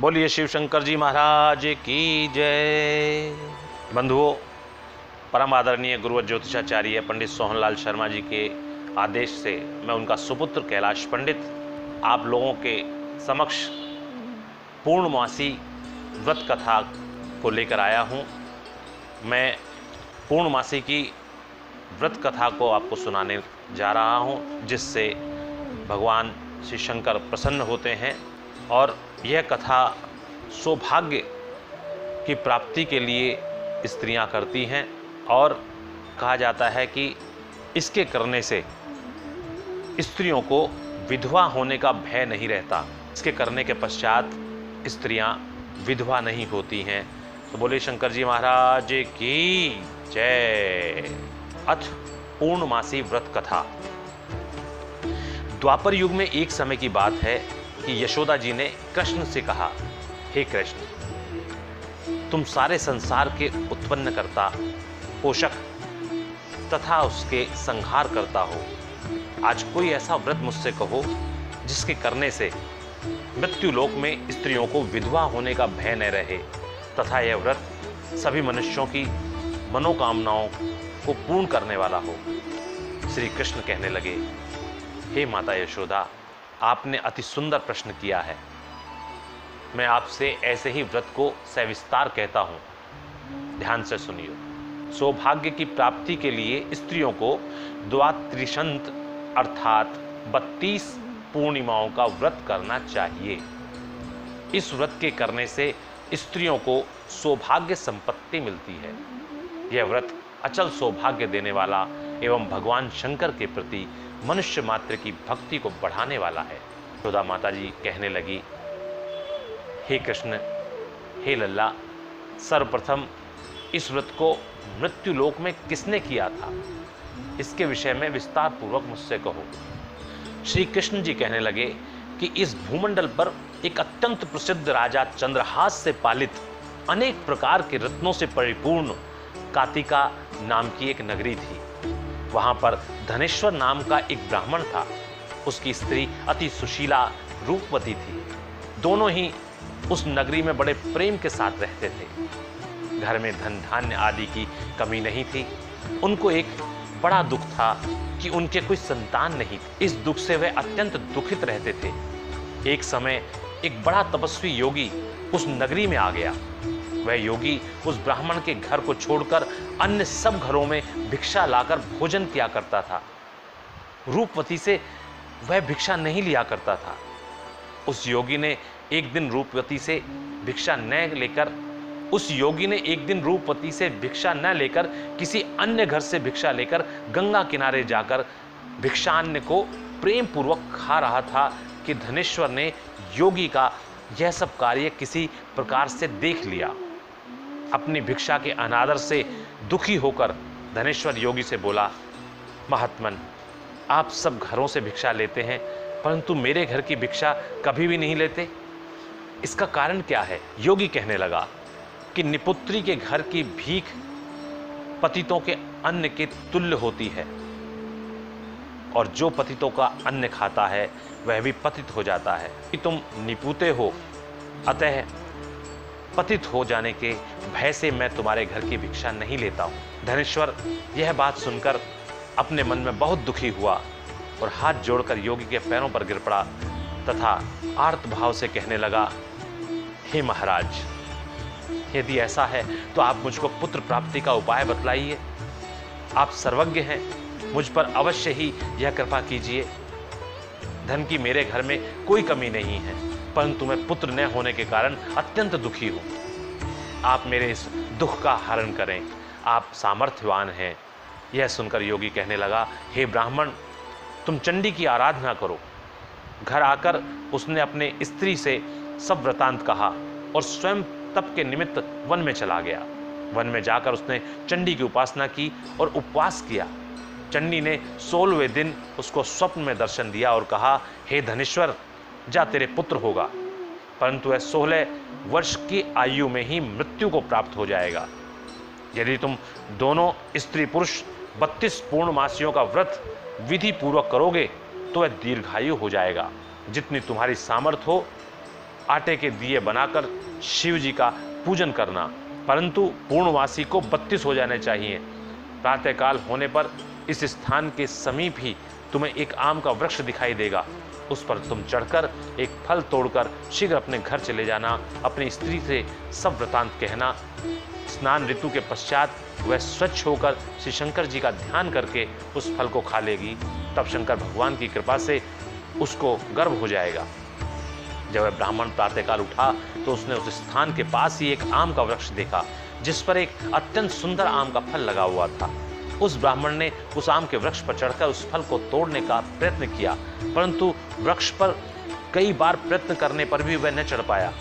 बोलिए शिव शंकर जी महाराज की जय। बंधुओं, परम आदरणीय गुरुवर ज्योतिषाचार्य पंडित सोहनलाल शर्मा जी के आदेश से मैं उनका सुपुत्र कैलाश पंडित आप लोगों के समक्ष पूर्णमासी व्रत कथा को लेकर आया हूँ। मैं पूर्णमासी की व्रत कथा को आपको सुनाने जा रहा हूँ, जिससे भगवान श्री शंकर प्रसन्न होते हैं और यह कथा सौभाग्य की प्राप्ति के लिए स्त्रियां करती हैं और कहा जाता है कि इसके करने से स्त्रियों को विधवा होने का भय नहीं रहता। इसके करने के पश्चात स्त्रियां विधवा नहीं होती हैं। तो बोले शंकर जी महाराज की जय। अथ पूर्णमासी व्रत कथा। द्वापर युग में एक समय की बात है कि यशोदा जी ने कृष्ण से कहा, हे कृष्ण, तुम सारे संसार के उत्पन्न करता, पोषक तथा उसके संहार करता हो। आज कोई ऐसा व्रत मुझसे कहो जिसके करने से मृत्यु लोक में स्त्रियों को विधवा होने का भय न रहे तथा यह व्रत सभी मनुष्यों की मनोकामनाओं को पूर्ण करने वाला हो। श्री कृष्ण कहने लगे, हे माता यशोदा, आपने अति सुंदर प्रश्न किया है। मैं आपसे ऐसे ही व्रत को सविस्तार कहता हूं। ध्यान से सुनिए। सौभाग्य की प्राप्ति के लिए स्त्रियों को द्वात्रिशंत अर्थात 32 पूर्णिमाओं का व्रत करना चाहिए। इस व्रत के करने से स्त्रियों को सौभाग्य संपत्ति मिलती है। यह व्रत अचल सौभाग्य देने वाला एवं भगवान शंकर के प्रति मनुष्य मात्र की भक्ति को बढ़ाने वाला है। यशोदा माता जी कहने लगी, हे कृष्ण, हे लल्ला, सर्वप्रथम इस व्रत को मृत्यु लोक में किसने किया था, इसके विषय में विस्तार पूर्वक मुझसे कहो। श्री कृष्ण जी कहने लगे कि इस भूमंडल पर एक अत्यंत प्रसिद्ध राजा चंद्रहास से पालित अनेक प्रकार के रत्नों से परिपूर्ण कातिका नाम की एक नगरी थी। वहां पर धनेश्वर नाम का एक ब्राह्मण था। उसकी स्त्री अति सुशीला रूपवती थी। दोनों ही उस नगरी में बड़े प्रेम के साथ रहते थे। घर में धन धान्य आदि की कमी नहीं थी। उनको एक बड़ा दुख था कि उनके कोई संतान नहीं थी। इस दुख से वे अत्यंत दुखित रहते थे। एक समय एक बड़ा तपस्वी योगी उस नगरी में आ गया। वह योगी उस ब्राह्मण के घर को छोड़कर अन्य सब घरों में भिक्षा लाकर भोजन किया करता था। रूपवती से वह भिक्षा नहीं लिया करता था। उस योगी ने एक दिन रूपवती से भिक्षा न लेकर किसी अन्य घर से भिक्षा लेकर गंगा किनारे जाकर भिक्षान्न को प्रेम पूर्वक खा रहा था कि धनेश्वर ने योगी का यह सब कार्य किसी प्रकार से देख लिया। अपनी भिक्षा के अनादर से दुखी होकर धनेश्वर योगी से बोला, महात्मन, आप सब घरों से भिक्षा लेते हैं परंतु मेरे घर की भिक्षा कभी भी नहीं लेते। इसका कारण क्या है? योगी कहने लगा कि निपुत्री के घर की भीख पतितों के अन्न के तुल्य होती है और जो पतितों का अन्न खाता है वह भी पतित हो जाता है। कि तुम निपुते हो, अतः पतित हो जाने के भय से मैं तुम्हारे घर की भिक्षा नहीं लेता हूं। धनेश्वर यह बात सुनकर अपने मन में बहुत दुखी हुआ और हाथ जोड़कर योगी के पैरों पर गिर पड़ा तथा आर्त भाव से कहने लगा, हे महाराज, यदि ऐसा है तो आप मुझको पुत्र प्राप्ति का उपाय बतलाइए। आप सर्वज्ञ हैं, मुझ पर अवश्य ही यह कृपा कीजिए। धन की मेरे घर में कोई कमी नहीं है परंतु मैं पुत्र न होने के कारण अत्यंत दुखी हूं। आप मेरे इस दुख का हरण करें, आप सामर्थ्यवान हैं। यह सुनकर योगी कहने लगा, हे ब्राह्मण, तुम चंडी की आराधना करो। घर आकर उसने अपने स्त्री से सब वृतांत कहा और स्वयं तप के निमित्त वन में चला गया। वन में जाकर उसने चंडी की उपासना की और उपवास किया। चंडी ने 16वें दिन उसको स्वप्न में दर्शन दिया और कहा, हे धनेश्वर, जा तेरे पुत्र होगा, परंतु वह 16 वर्ष की आयु में ही मृत्यु को प्राप्त हो जाएगा। यदि तुम दोनों स्त्री पुरुष 32 पूर्णमासियों का व्रत विधि पूर्वक करोगे तो वह दीर्घायु हो जाएगा। जितनी तुम्हारी सामर्थ्य हो आटे के दिए बनाकर शिव जी का पूजन करना, परंतु पूर्णमासी को 32 हो जाने चाहिए। प्रातःकाल होने पर इस स्थान के समीप ही तुम्हें एक आम का वृक्ष दिखाई देगा, उस पर तुम चढ़कर एक फल तोड़कर शीघ्र अपने घर चले जाना। अपनी स्त्री से सब वृतांत कहना। स्नान ऋतु के पश्चात वह स्वच्छ होकर श्री शंकर जी का ध्यान करके उस फल को खा लेगी, तब शंकर भगवान की कृपा से उसको गर्भ हो जाएगा। जब वह ब्राह्मण प्रातःकाल उठा तो उसने उस स्थान के पास ही एक आम का वृक्ष देखा, जिस पर एक अत्यंत सुंदर आम का फल लगा हुआ था। उस ब्राह्मण ने उस आम के वृक्ष पर चढ़कर उस फल को तोड़ने का प्रयत्न किया, परंतु वृक्ष पर कई बार प्रयत्न करने पर भी वह न चढ़ पाया।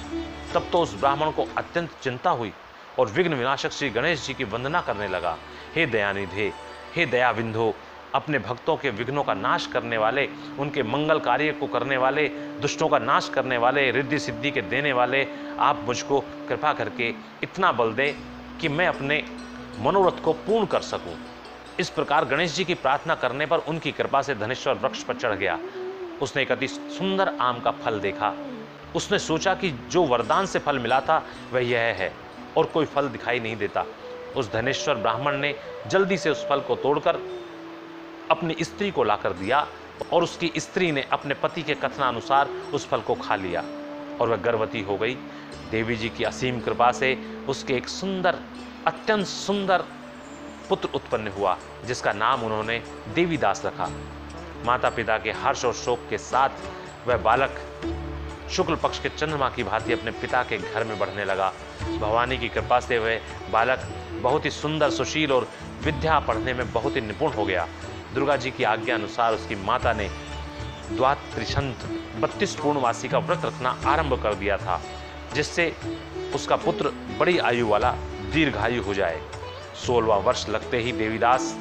तब तो उस ब्राह्मण को अत्यंत चिंता हुई और विघ्न विनाशक श्री गणेश जी की वंदना करने लगा। हे दयानिधे, हे दयाविंधो, अपने भक्तों के विघ्नों का नाश करने वाले, उनके मंगल कार्य को करने वाले, दुष्टों का नाश करने वाले, रिद्धि सिद्धि के देने वाले, आप मुझको कृपा करके इतना बल दें कि मैं अपने मनोरथ को पूर्ण कर सकूं। इस प्रकार गणेश जी की प्रार्थना करने पर उनकी कृपा से धनेश्वर वृक्ष पर चढ़ गया। उसने एक अति सुंदर आम का फल देखा। उसने सोचा कि जो वरदान से फल मिला था वह यह है, और कोई फल दिखाई नहीं देता। उस धनेश्वर ब्राह्मण ने जल्दी से उस फल को तोड़कर अपनी स्त्री को लाकर दिया, और उसकी स्त्री ने अपने पति के कथनानुसार उस फल को खा लिया और वह गर्भवती हो गई। देवी जी की असीम कृपा से उसके एक सुंदर, अत्यंत सुंदर पुत्र उत्पन्न हुआ, जिसका नाम उन्होंने देवीदास रखा। माता पिता के हर्ष और शोक के साथ वह बालक शुक्ल पक्ष के चंद्रमा की भांति अपने पिता के घर में बढ़ने लगा। भवानी की कृपा से वह बालक बहुत ही सुंदर, सुशील और विद्या पढ़ने में बहुत ही निपुण हो गया। दुर्गा जी की आज्ञा अनुसार उसकी माता ने द्वात्रिशंत 32 पूर्णमासी का व्रत रखना आरंभ कर दिया था, जिससे उसका पुत्र बड़ी आयु वाला दीर्घायु हो जाए। 16वां वर्ष लगते ही देवीदास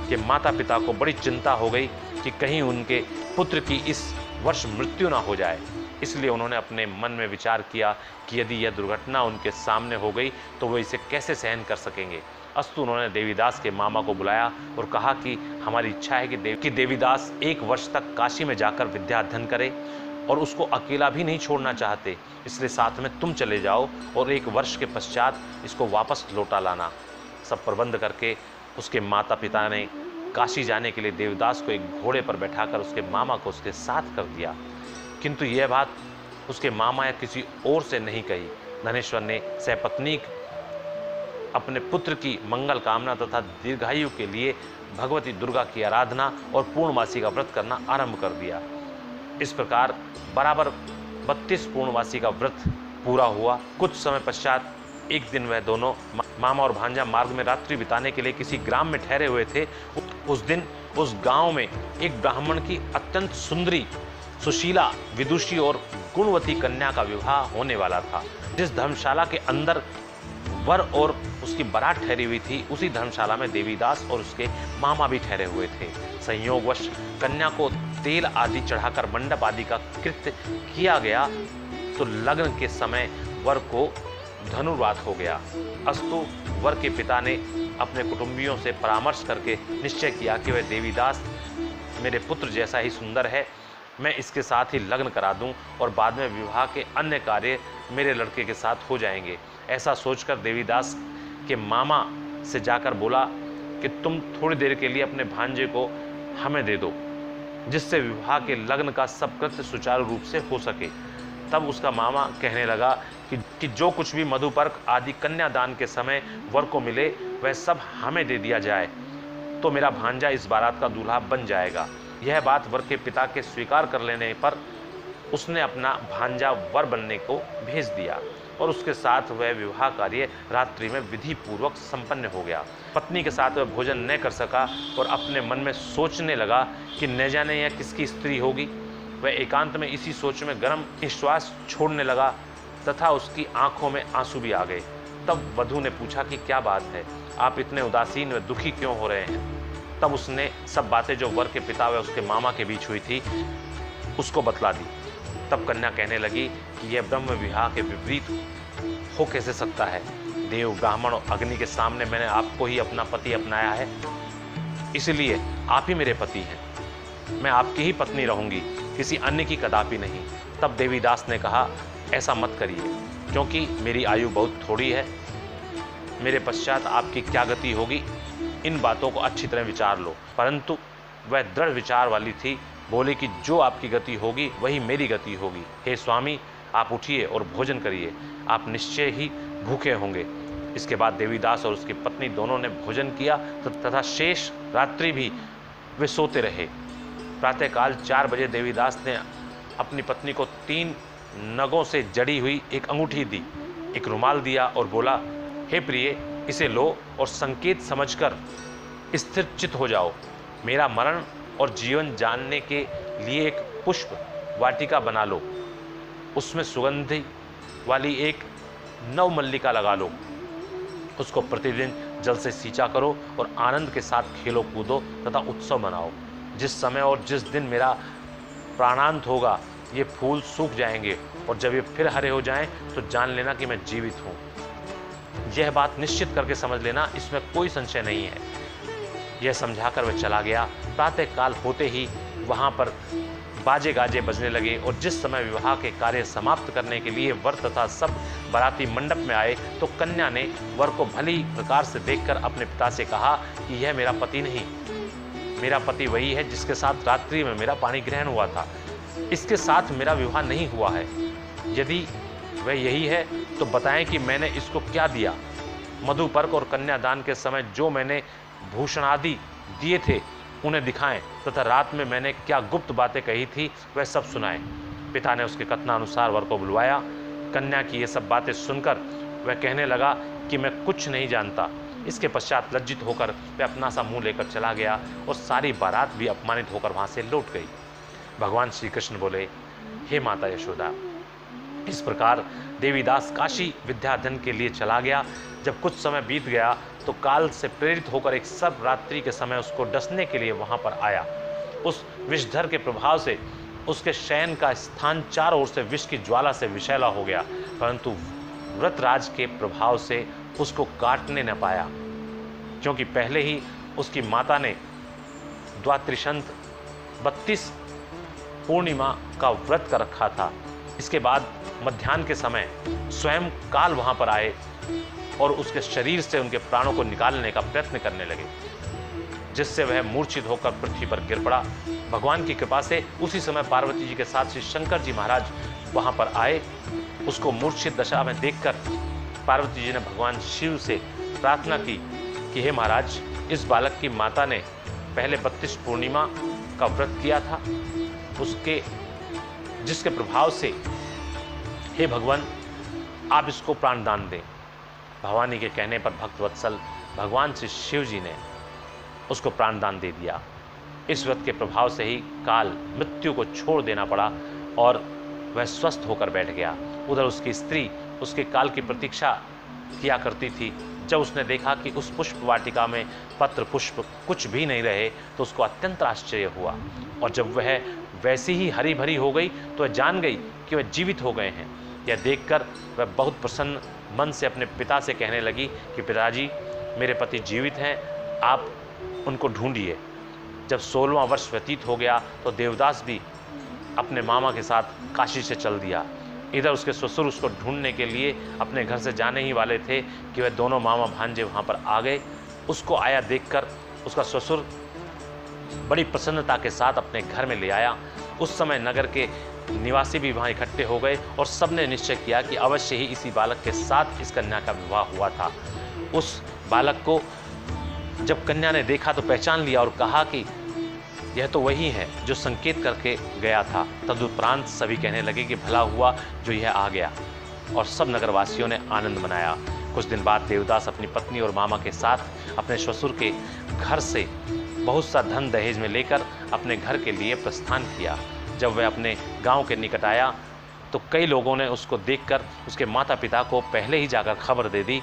के माता पिता को बड़ी चिंता हो गई कि कहीं उनके पुत्र की इस वर्ष मृत्यु ना हो जाए। इसलिए उन्होंने अपने मन में विचार किया कि यदि यह दुर्घटना उनके सामने हो गई तो वो इसे कैसे सहन कर सकेंगे। अस्तु उन्होंने देवीदास के मामा को बुलाया और कहा कि हमारी इच्छा है कि देवीदास 1 वर्ष तक काशी में जाकर विद्या अध्ययन करे, और उसको अकेला भी नहीं छोड़ना चाहते, इसलिए साथ में तुम चले जाओ और 1 वर्ष के पश्चात इसको वापस लौटा लाना। सब प्रबंध करके उसके माता पिता ने काशी जाने के लिए देवदास को एक घोड़े पर बैठाकर उसके मामा को उसके साथ कर दिया, किंतु यह बात उसके मामा या किसी और से नहीं कही। धनेश्वर ने सपत्नीक अपने पुत्र की मंगल कामना तथा दीर्घायु के लिए भगवती दुर्गा की आराधना और पूर्णमासी का व्रत करना आरंभ कर दिया। इस प्रकार बराबर 32 पूर्णमासी का व्रत पूरा हुआ। कुछ समय पश्चात एक दिन वह दोनों मामा और भांजा मार्ग में रात्रि बिताने के लिए किसी ग्राम में ठहरे हुए थे। उस दिन उस गांव में एक ब्राह्मण की अत्यंत सुंदरी, सुशीला, विदुषी और गुणवती कन्या का विवाह होने वाला था। जिस धर्मशाला के अंदर वर और उसकी बारात ठहरी हुई थी, उसी धर्मशाला में देवीदास और उसके मामा भी ठहरे हुए थे। संयोगवश कन्या को तेल आदि चढ़ाकर मंडप आदि का कृत्य किया गया तो लग्न के समय वर को धनुर्वात हो गया। अस्तु वर के पिता ने अपने कुटुंबियों से परामर्श करके निश्चय किया कि वह देवीदास मेरे पुत्र जैसा ही सुंदर है, मैं इसके साथ ही लग्न करा दूं और बाद में विवाह के अन्य कार्य मेरे लड़के के साथ हो जाएंगे। ऐसा सोचकर देवीदास के मामा से जाकर बोला कि तुम थोड़ी देर के लिए अपने भांजे को हमें दे दो, जिससे विवाह के लग्न का सब कृत्य सुचारू रूप से हो सके। तब उसका मामा कहने लगा कि जो कुछ भी मधुपर्क आदि कन्यादान के समय वर को मिले वह सब हमें दे दिया जाए, तो मेरा भांजा इस बारात का दूल्हा बन जाएगा। यह बात वर के पिता के स्वीकार कर लेने पर उसने अपना भांजा वर बनने को भेज दिया और उसके साथ वह विवाह कार्य रात्रि में विधि पूर्वक संपन्न हो गया। पत्नी के साथ वह भोजन न कर सका और अपने मन में सोचने लगा कि न जाने यह किसकी स्त्री होगी। वह एकांत में इसी सोच में गर्म निश्वास छोड़ने लगा तथा उसकी आंखों में आंसू भी आ गए। तब वधू ने पूछा कि क्या बात है, आप इतने उदासीन व दुखी क्यों हो रहे हैं। तब उसने सब बातें जो वर के पिता व उसके मामा के बीच हुई थी उसको बतला दी। तब कन्या कहने लगी कि यह ब्रह्म विवाह के विपरीत हो कैसे सकता है। देव, ब्राह्मण और अग्नि के सामने मैंने आपको ही अपना पति अपनाया है, इसलिए आप ही मेरे पति हैं। मैं आपकी ही पत्नी रहूंगी, किसी अन्य की कदापि नहीं। तब देवीदास ने कहा ऐसा मत करिए, क्योंकि मेरी आयु बहुत थोड़ी है। मेरे पश्चात आपकी क्या गति होगी, इन बातों को अच्छी तरह विचार लो। परंतु वह दृढ़ विचार वाली थी, बोली कि जो आपकी गति होगी वही मेरी गति होगी। हे स्वामी, आप उठिए और भोजन करिए, आप निश्चय ही भूखे होंगे। इसके बाद देवीदास और उसकी पत्नी दोनों ने भोजन किया तथा शेष रात्रि भी वे सोते रहे। प्रातःकाल 4 बजे देवीदास ने अपनी पत्नी को 3 नगों से जड़ी हुई एक अंगूठी दी, एक रुमाल दिया और बोला, हे प्रिय, इसे लो और संकेत समझकर स्थिर चित्त हो जाओ। मेरा मरण और जीवन जानने के लिए एक पुष्प वाटिका बना लो, उसमें सुगंधि वाली एक नवमल्लिका लगा लो, उसको प्रतिदिन जल से सींचा करो और आनंद के साथ खेलो कूदो तथा उत्सव मनाओ। जिस समय और जिस दिन मेरा प्राणांत होगा ये फूल सूख जाएंगे और जब ये फिर हरे हो जाएं तो जान लेना कि मैं जीवित हूँ। यह बात निश्चित करके समझ लेना, इसमें कोई संशय नहीं है। यह समझाकर वह चला गया। प्रातःकाल होते ही वहाँ पर बाजे गाजे बजने लगे और जिस समय विवाह के कार्य समाप्त करने के लिए वर तथा सब बाराती मंडप में आए तो कन्या ने वर को भली प्रकार से देखकर अपने पिता से कहा कि यह मेरा पति नहीं, मेरा पति वही है जिसके साथ रात्रि में मेरा पानी ग्रहण हुआ था, इसके साथ मेरा विवाह नहीं हुआ है। यदि वह यही है तो बताएं कि मैंने इसको क्या दिया। मधुपर्क और कन्यादान के समय जो मैंने भूषण आदि दिए थे उन्हें दिखाएं तथा रात में मैंने क्या गुप्त बातें कही थी वह सब सुनाएं। पिता ने उसके कथनानुसार वर को बुलवाया। कन्या की ये सब बातें सुनकर वह कहने लगा कि मैं कुछ नहीं जानता। इसके पश्चात लज्जित होकर वह अपना सा मुंह लेकर चला गया और सारी बारात भी अपमानित होकर वहां से लौट गई। भगवान श्री कृष्ण बोले, हे माता यशोदा। इस प्रकार देवीदास काशी विद्याधन के लिए चला गया। जब कुछ समय बीत गया तो काल से प्रेरित होकर एक सब रात्रि के समय उसको डसने के लिए वहां पर आया। उस विषधर के प्रभाव से उसके शयन का स्थान चारों ओर से विष की ज्वाला से विषैला हो गया, परंतु व्रतराज के प्रभाव से उसको काटने न पाया, क्योंकि पहले ही उसकी माता ने द्वात्रिशंत 32 पूर्णिमा का व्रत कर रखा था। इसके बाद मध्याह्न के समय स्वयं काल वहां पर आए और उसके शरीर से उनके प्राणों को निकालने का प्रयत्न करने लगे, जिससे वह मूर्छित होकर पृथ्वी पर गिर पड़ा। भगवान की कृपा से उसी समय पार्वती जी के साथ श्री शंकर जी महाराज वहां पर आए। उसको मूर्छित दशा में देखकर पार्वती जी ने भगवान शिव से प्रार्थना की कि हे महाराज, इस बालक की माता ने पहले 32 पूर्णिमा का व्रत किया था, उसके जिसके प्रभाव से हे भगवान आप इसको प्राणदान दें। भवानी के कहने पर भक्त वत्सल भगवान श्री शिव जी ने उसको प्राणदान दे दिया। इस व्रत के प्रभाव से ही काल मृत्यु को छोड़ देना पड़ा और वह स्वस्थ होकर बैठ गया। उधर उसकी स्त्री उसके काल की प्रतीक्षा किया करती थी। जब उसने देखा कि उस पुष्प वाटिका में पत्र पुष्प कुछ भी नहीं रहे तो उसको अत्यंत आश्चर्य हुआ, और जब वह वैसी ही हरी भरी हो गई तो वह जान गई कि वह जीवित हो गए हैं। यह देखकर वह बहुत प्रसन्न मन से अपने पिता से कहने लगी कि पिताजी, मेरे पति जीवित हैं, आप उनको ढूंढिए। जब 16वां वर्ष व्यतीत हो गया तो देवदास भी अपने मामा के साथ काशी से चल दिया। इधर उसके ससुर उसको ढूंढने के लिए अपने घर से जाने ही वाले थे कि वह दोनों मामा भांजे वहाँ पर आ गए। उसको आया देखकर उसका ससुर बड़ी प्रसन्नता के साथ अपने घर में ले आया। उस समय नगर के निवासी भी वहाँ इकट्ठे हो गए और सबने निश्चय किया कि अवश्य ही इसी बालक के साथ इस कन्या का विवाह हुआ था। उस बालक को जब कन्या ने देखा तो पहचान लिया और कहा कि यह तो वही है जो संकेत करके गया था। तदुपरांत सभी कहने लगे कि भला हुआ जो यह आ गया, और सब नगरवासियों ने आनंद मनाया। कुछ दिन बाद देवदास अपनी पत्नी और मामा के साथ अपने ससुर के घर से बहुत सा धन दहेज में लेकर अपने घर के लिए प्रस्थान किया। जब वह अपने गांव के निकट आया तो कई लोगों ने उसको देखकर उसके माता पिता को पहले ही जाकर खबर दे दी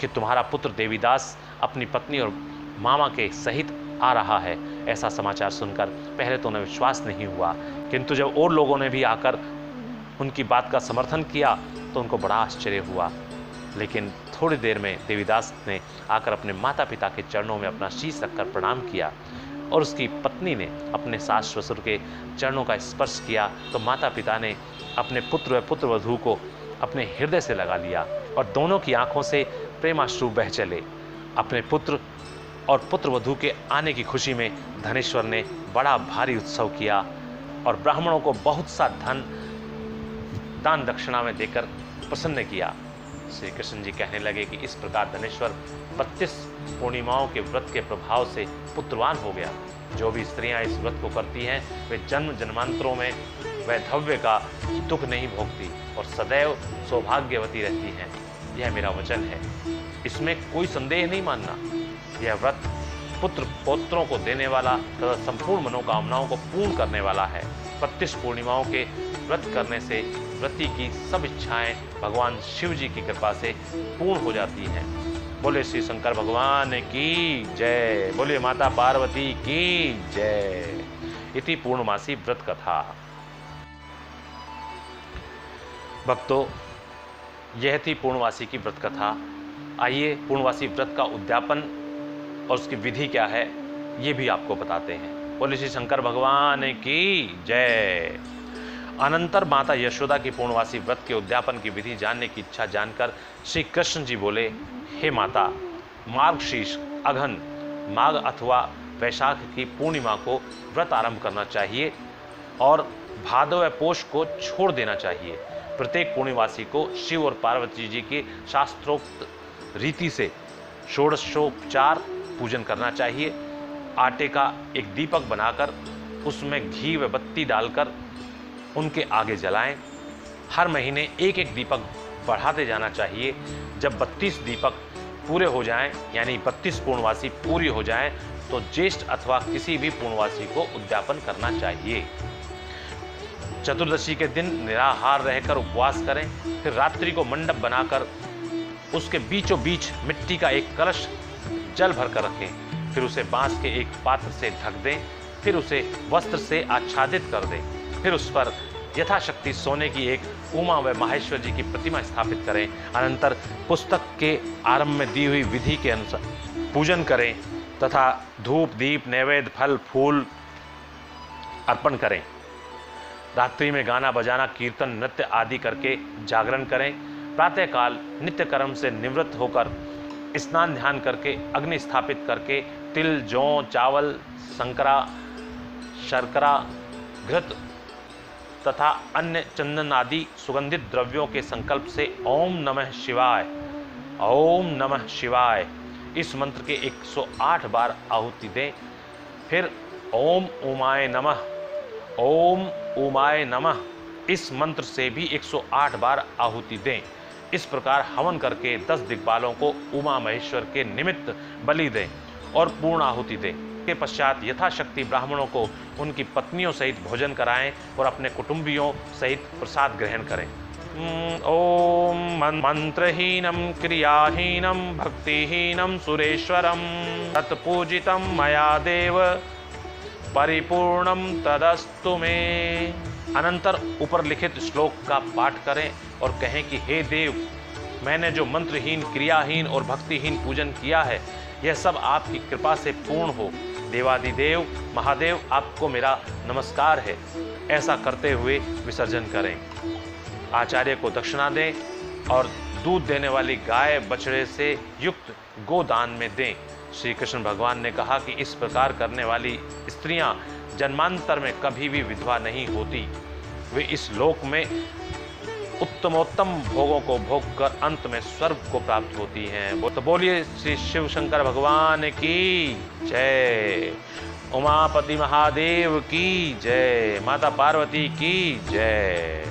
कि तुम्हारा पुत्र देवीदास अपनी पत्नी और मामा के सहित आ रहा है। ऐसा समाचार सुनकर पहले तो उन्हें विश्वास नहीं हुआ, किंतु जब और लोगों ने भी आकर उनकी बात का समर्थन किया तो उनको बड़ा आश्चर्य हुआ। लेकिन थोड़ी देर में देवीदास ने आकर अपने माता पिता के चरणों में अपना शीश रखकर प्रणाम किया और उसकी पत्नी ने अपने सास ससुर के चरणों का स्पर्श किया तो माता पिता ने अपने पुत्र व पुत्रवधू को अपने हृदय से लगा लिया और दोनों की आंखों से प्रेमाश्रु बह चले। अपने पुत्र और पुत्रवधू के आने की खुशी में धनेश्वर ने बड़ा भारी उत्सव किया और ब्राह्मणों को बहुत सा धन दान दक्षिणा में देकर प्रसन्न किया। श्री कृष्ण जी कहने लगे कि इस प्रकार धनेश्वर 32 पूर्णिमाओं के व्रत के प्रभाव से पुत्रवान हो गया। जो भी स्त्रियां इस व्रत को करती हैं वे जन्म जन्मांतरों में वैधव्य का दुख नहीं भोगती और सदैव सौभाग्यवती रहती हैं। यह मेरा वचन है, इसमें कोई संदेह नहीं मानना। यह व्रत पुत्र पौत्रों को देने वाला तथा संपूर्ण मनोकामनाओं को पूर्ण करने वाला है। 32 पूर्णिमाओं के व्रत करने से व्रती की सब इच्छाएं भगवान शिव जी की कृपा से पूर्ण हो जाती हैं। बोले श्री शंकर भगवान की जय, बोले माता पार्वती की जय। इति पूर्णमासी व्रत कथा। भक्तों, यह थी पूर्णवासी की व्रत कथा। आइए पूर्णवासी व्रत का उद्यापन और उसकी विधि क्या है ये भी आपको बताते हैं। बोले श्री शंकर भगवान की जय। अनंतर माता यशोदा की पूर्णवासी व्रत के उद्यापन की विधि जानने की इच्छा जानकर श्री कृष्ण जी बोले, हे माता, मार्गशीर्ष, अघन, माघ अथवा वैशाख की पूर्णिमा को व्रत आरंभ करना चाहिए और भादव व पोष को छोड़ देना चाहिए। प्रत्येक पूर्णिवासी को शिव और पार्वती जी के शास्त्रोक्त रीति से षोडशोपचार पूजन करना चाहिए। आटे का एक दीपक बनाकर उसमें घी व बत्ती डालकर उनके आगे जलाएं। हर महीने एक एक दीपक बढ़ाते जाना चाहिए। जब 32 दीपक पूरे हो जाएं, यानी 32 पूर्णवासी पूरी हो जाएं, तो ज्येष्ठ अथवा किसी भी पूर्णवासी को उद्यापन करना चाहिए। चतुर्दशी के दिन निराहार रहकर उपवास करें। फिर रात्रि को मंडप बनाकर उसके बीचों बीच मिट्टी का एक कलश जल भरकर रखें। फिर उसे बांस के एक पात्र से ढक दें। फिर उसे वस्त्र से आच्छादित कर दें। फिर उस पर यथाशक्ति सोने की एक उमा व माहेश्वर जी की प्रतिमा स्थापित करें। अनंतर पुस्तक के आरंभ में दी हुई विधि के अनुसार पूजन करें तथा धूप, दीप, नैवेद्य, फल, फूल अर्पण करें। रात्रि में गाना बजाना, कीर्तन, नृत्य आदि करके जागरण करें। प्रातःकाल नित्य कर्म से निवृत्त होकर स्नान ध्यान करके अग्नि स्थापित करके तिल, जौ, चावल, शर्करा, घृत तथा अन्य चंदन आदि सुगंधित द्रव्यों के संकल्प से ओम नमः शिवाय, ओम नमः शिवाय इस मंत्र के 108 बार आहुति दें। फिर ओम उमाय नमः, ओम उमाय नमः इस मंत्र से भी 108 बार आहुति दें। इस प्रकार हवन करके 10 दिक्पालों को उमा महेश्वर के निमित्त बलि दें और पूर्ण आहुति दें। के पश्चात यथाशक्ति ब्राह्मणों को उनकी पत्नियों सहित भोजन कराएं और अपने कुटुंबियों सहित प्रसाद ग्रहण करें। ओम मंत्रहीनम क्रियाहीनम भक्तिहीनम सुरेश्वरम तत्पूजितम मया देव परिपूर्णम तदस्तु मे। अनंतर ऊपर लिखित श्लोक का पाठ करें और कहें कि हे देव, मैंने जो मंत्रहीन, क्रियाहीन और भक्तिहीन पूजन किया है यह सब आपकी कृपा से पूर्ण हो। देवादिदेव महादेव, आपको मेरा नमस्कार है। ऐसा करते हुए विसर्जन करें। आचार्य को दक्षिणा दें और दूध देने वाली गाय बछड़े से युक्त गोदान में दें। श्री कृष्ण भगवान ने कहा कि इस प्रकार करने वाली स्त्रियां जन्मांतर में कभी भी विधवा नहीं होती। वे इस लोक में उत्तमोत्तम भोगों को भोग कर अंत में स्वर्ग को प्राप्त होती हैं। तो बोलिए श्री शिव शंकर भगवान की जय, उमापति महादेव की जय, माता पार्वती की जय।